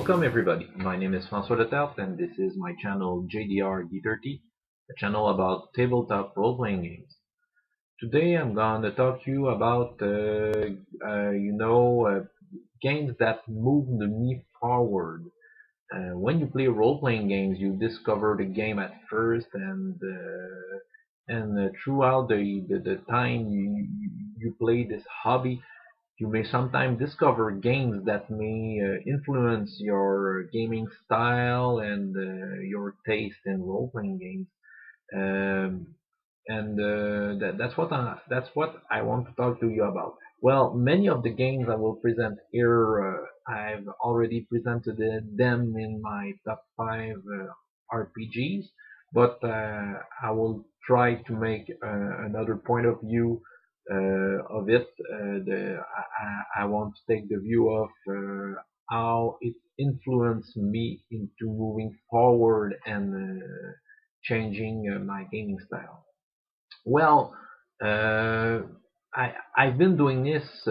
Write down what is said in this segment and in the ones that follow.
Welcome everybody, my name is François Letarte and this is my channel JDR D30, a channel about tabletop role-playing games. Today I'm going to talk to you about, games that move me forward. When you play role-playing games, you discover the game at first and throughout the time you play this hobby, you may sometimes discover games that may influence your gaming style and your taste in role-playing games. Um, that's what I want to talk to you about. Well, many of the games I will present here, I've already presented them in my top 5 RPGs, but I will try to make another point of view of it. I want to take the view of how it influenced me into moving forward and changing my gaming style. Well, uh, I've been doing this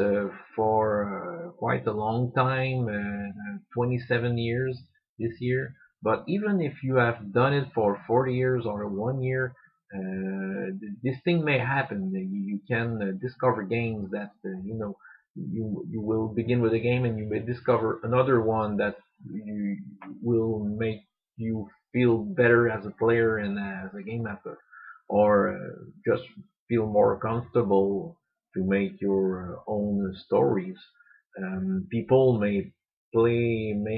for quite a long time, 27 years this year. But even if you have done it for 40 years or 1 year, this thing may happen. You can discover games that you will begin with a game and you may discover another one that you will make you feel better as a player and as a game master, or just feel more comfortable to make your own stories. People may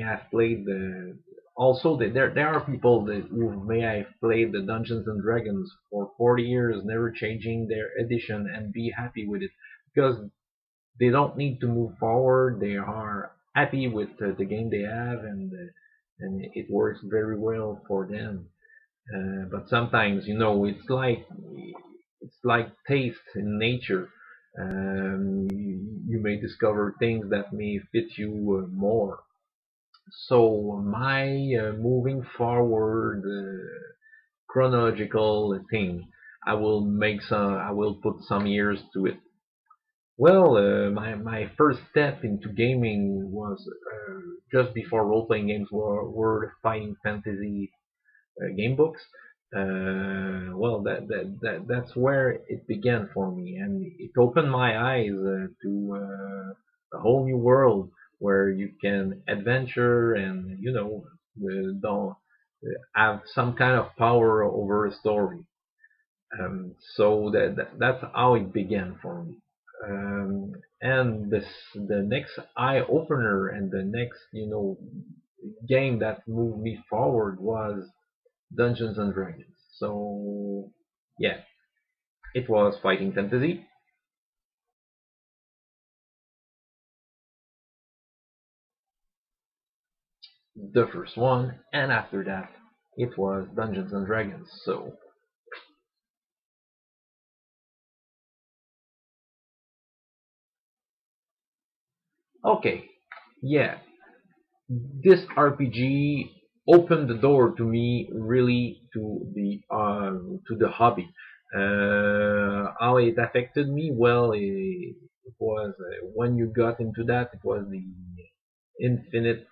have played there are people who may have played the Dungeons and Dragons for 40 years, never changing their edition and be happy with it because they don't need to move forward. They are happy with the game they have, and it works very well for them. But sometimes, it's like taste in nature. You may discover things that may fit you more. So my moving forward chronological thing, I will put some years to it. Well, my first step into gaming was just before role-playing games were fighting fantasy game books. Well, that's where it began for me, and it opened my eyes to a whole new world where you can adventure and don't have some kind of power over a story. So that's how it began for me. And the next eye opener and the next game that moved me forward was Dungeons and Dragons. So yeah, it was fighting fantasy. The first one, and after that, it was Dungeons and Dragons. So okay, yeah, this RPG opened the door to me really to the hobby. How it affected me? Well, it was when you got into that, it was the infinite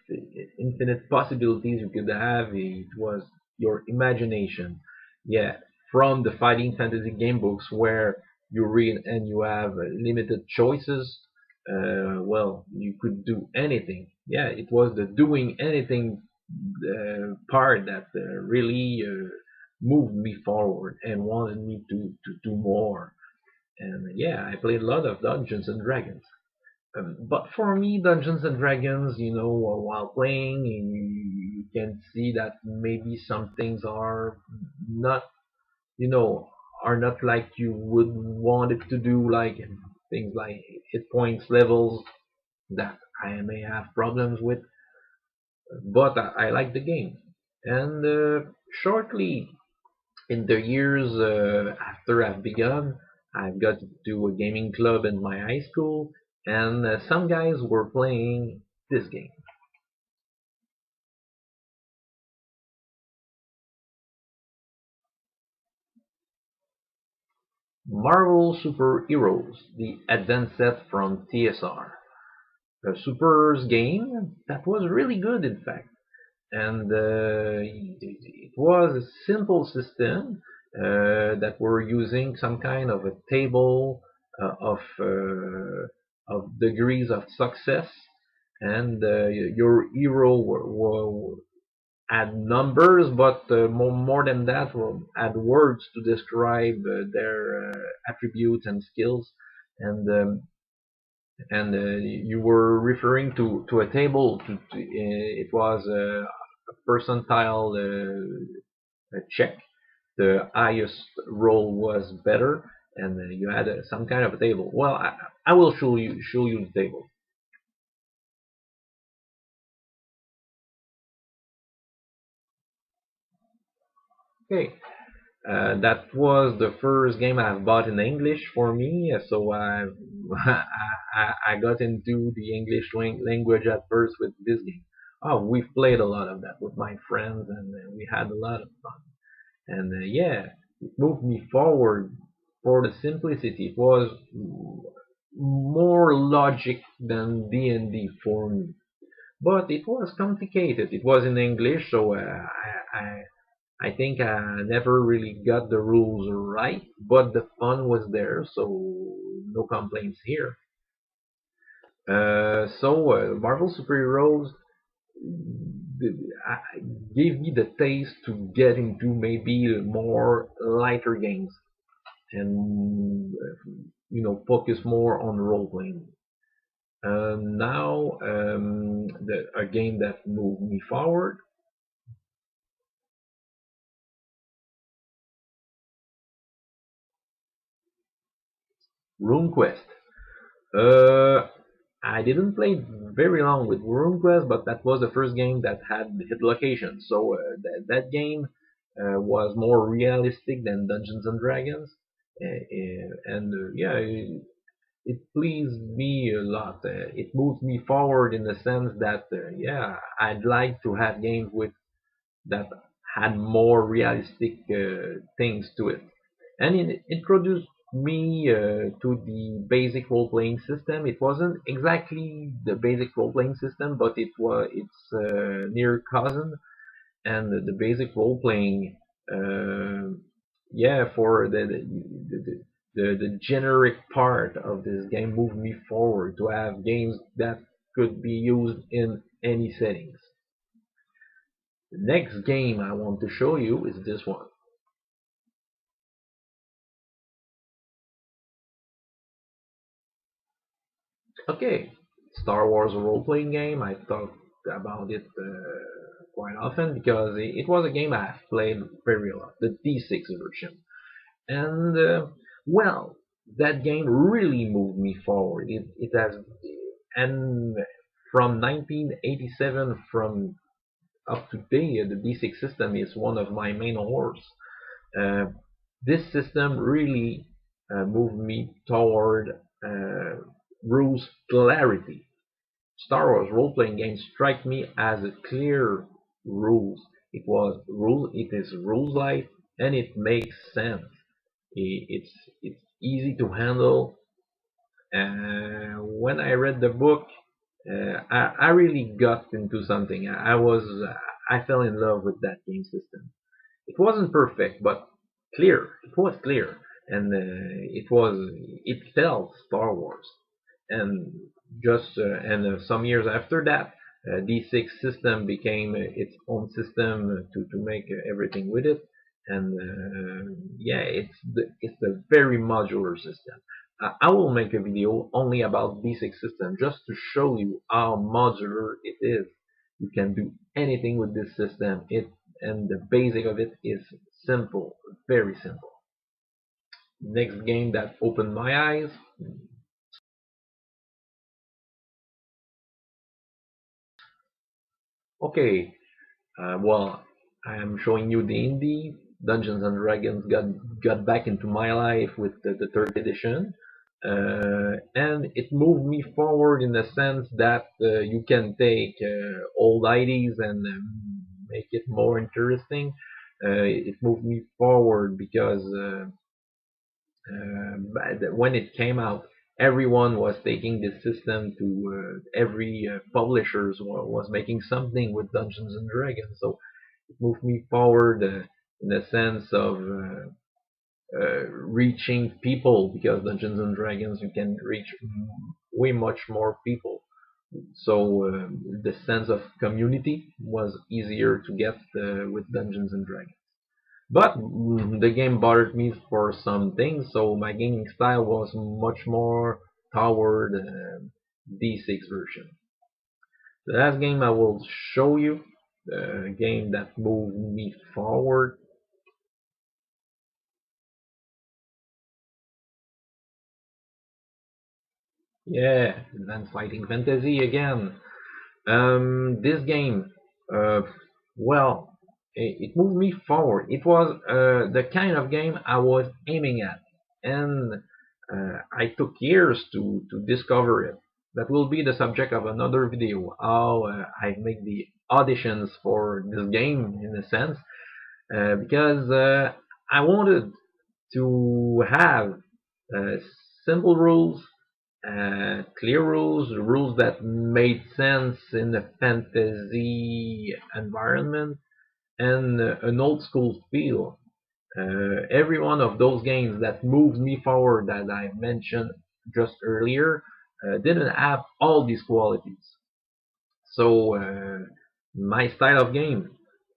infinite possibilities you could have. It was your imagination. Yeah, from the fighting fantasy game books where you read and you have limited choices. Well, you could do anything. Yeah, it was the doing anything part that really moved me forward and wanted me to do more. And yeah, I played a lot of Dungeons and Dragons. But for me, Dungeons and Dragons, while playing, you can see that maybe some things not, you know, are not like you would want it to do, like things like hit points levels that I may have problems with. But I like the game. And shortly in the years after I've begun, I've got to a gaming club in my high school, and some guys were playing this game. Marvel Super Heroes, the advanced set from TSR. Super's game that was really good, in fact. And it was a simple system that we're using some kind of a table of degrees of success, and your hero had numbers, but more than that, had words to describe their attributes and skills, and you were referring to a table. It was a percentile check. The highest roll was better, and you had some kind of a table. Well, I will show you the table. Okay, that was the first game I've bought in English for me, so I got into the English language at first with this game. Oh, we've played a lot of that with my friends, and we had a lot of fun. And yeah, it moved me forward for the simplicity. It was more logic than D&D for me, but it was complicated. It was in English, so I think I never really got the rules right, but the fun was there, so no complaints here. Marvel Superheroes gave me the taste to get into maybe more lighter games and focus more on role playing. Now, a game that moved me forward, Rune Quest. Uh, I didn't play very long with Rune Quest, but that was the first game that had hit location. So that game was more realistic than Dungeons and Dragons, and yeah, it pleased me a lot. It moved me forward in the sense that yeah, I'd like to have games with that had more realistic things to it. And it introduced me to the basic role-playing system. It wasn't exactly the basic role-playing system, but its near cousin, and the basic role-playing. Uh, yeah, for the generic part of this game moved me forward to have games that could be used in any settings. The next game I want to show you is this one. Okay, Star Wars role-playing game. I talk about it quite often because it was a game I've played very a lot, the D6 version. And well, that game really moved me forward. It has, and from 1987 from up to date, the D6 system is one of my main horrors. Uh, this system really moved me toward uh, rules clarity. Star Wars role-playing games strike me as a clear rules. It is rules light, and it makes sense. It's easy to handle. When I read the book, I really got into something. I fell in love with that game system. It wasn't perfect, but clear. It was clear, and it felt Star Wars. And some years after that, D6 system became its own system to make everything with it. And yeah, it's a very modular system. I will make a video only about D6 system just to show you how modular it is. You can do anything with this system. And the basic of it is simple, very simple. Next game that opened my eyes. Okay, well, I am showing you the indie. Dungeons and Dragons got back into my life with the third edition, and it moved me forward in the sense that you can take old IDs and make it more interesting. It moved me forward because when it came out, everyone was taking this system to every publishers was making something with Dungeons and Dragons. So it moved me forward in the sense of reaching people, because Dungeons and Dragons you can reach way much more people. So the sense of community was easier to get with Dungeons and Dragons. But the game bothered me for some things, so my gaming style was much more toward D6 version. The last game I will show you, the game that moved me forward. Yeah, Advanced Fighting Fantasy again. This game, uh, well, it moved me forward. It was the kind of game I was aiming at, and I took years to discover it. That will be the subject of another video. How I make the auditions for this game, in a sense, because I wanted to have uh, simple rules, clear rules, rules that made sense in a fantasy environment, and an old school feel. Every one of those games that moved me forward that I mentioned just earlier didn't have all these qualities. So my style of game,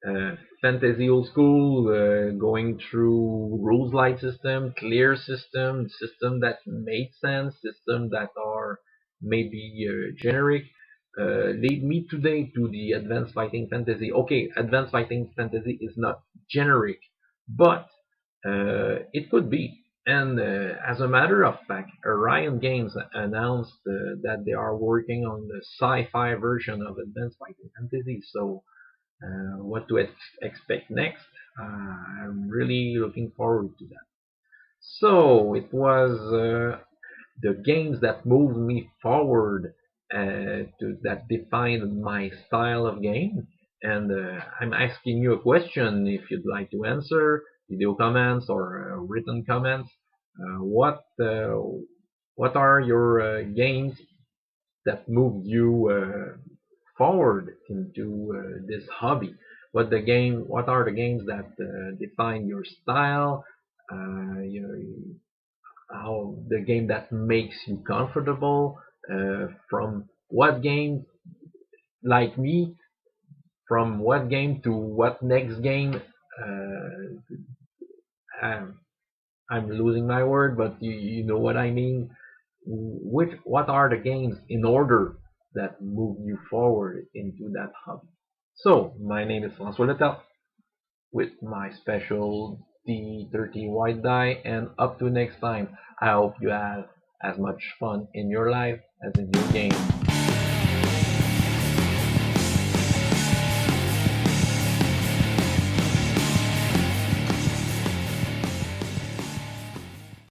uh, fantasy old school, going through rules light system, clear system, system that made sense, system that are maybe generic, lead me today to the advanced fighting fantasy. Okay, advanced fighting fantasy is not generic, but it could be. And as a matter of fact, Orion Games announced that they are working on the sci-fi version of Advanced Fighting Fantasy. So, what to expect next? I'm really looking forward to that. So, it was the games that moved me forward, that defined my style of game. And I'm asking you a question. If you'd like to answer, video comments or written comments, what are your games that moved you forward into this hobby? What are the games that define your style? Your how the game that makes you comfortable, from what game, like me, from what game to what next game. I'm, I'm losing my word, but you know what I mean. What are the games in order that move you forward into that hobby? So my name is François Letel with my special D30 white die, and up to next time, I hope you have as much fun in your life as in your game.